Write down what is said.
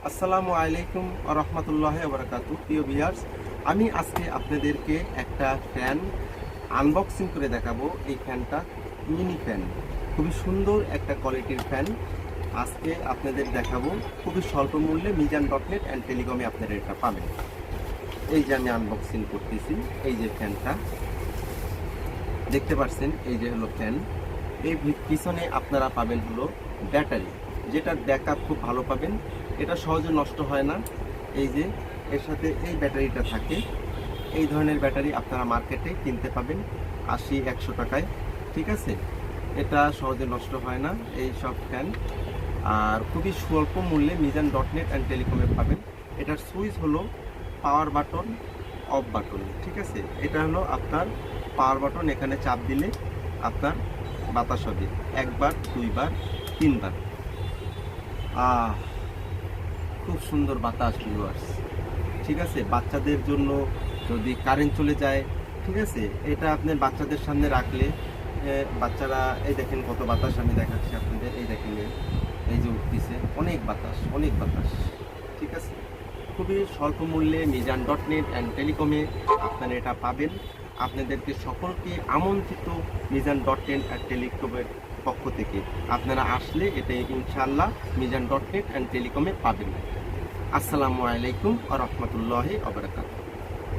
আসসালামু আলাইকুম ওয়া রাহমাতুল্লাহি ওয়া বারাকাতুহু। প্রিয় ভিউয়ার্স, আমি আজকে আপনাদেরকে একটা ফ্যান আনবক্সিং করে দেখাবো। এই ফ্যানটা মিনি ফ্যান, খুবই সুন্দর একটা কোয়ালিটির ফ্যান আজকে আপনাদের দেখাবো। খুবই স্বল্প মূল্যে মিজান.net অ্যান্ড টেলিকমে আপনারা এটা পাবেন। এই যে আমি আনবক্সিং করতেছি, এই যে ফ্যানটা দেখতে পাচ্ছেন, এই যে হলো ফ্যান। এই পিছনে আপনারা পাবেন হলো ব্যাটারি, যেটার ব্যাকআপ খুব ভালো পাবেন। এটা সহজে নষ্ট হয় না। এই যে এর সাথে এই ব্যাটারিটা থাকে। এই ধরনের ব্যাটারি আপনারা মার্কেটে কিনতে পাবেন 80-100 টাকায়, ঠিক আছে। এটা সহজে নষ্ট হয় না এই সব ফ্যান, আর খুবই স্বল্প মূল্যে মিজান.net অ্যান্ড টেলিকমে পাবেন। এটার সুইচ হলো পাওয়ার বাটন, অফ বাটন, ঠিক আছে। এটা হলো আপনার পাওয়ার বাটন, এখানে চাপ দিলে আপনার বাতাস হবে 1 বার, 2 বার, 3 বার। খুব সুন্দর বাতাস ভিউয়ার্স, ঠিক আছে। বাচ্চাদের জন্য যদি কারেন্ট চলে যায়, ঠিক আছে, এটা আপনি বাচ্চাদের সামনে রাখলে বাচ্চারা, এই দেখেন কত বাতাস আমি দেখাচ্ছি আপনাদের, এই দেখেন এই যে উঠতেছে, অনেক বাতাস, অনেক বাতাস, ঠিক আছে। খুবই স্বল্প মূল্যে মিজান.net অ্যান্ড টেলিকমে আপনারা এটা পাবেন। আপনাদেরকে সকলকে আমন্ত্রিত মিজান.net অ্যান্ড টেলিকমের পক্ষ থেকে। আপনারা আসলে এটা ইনশাআল্লাহ মিজান.net অ্যান্ড টেলিকমে পাবেন। আসসালামু আলাইকুম ওয়া রাহমাতুল্লাহি ওয়া বারাকাতুহু।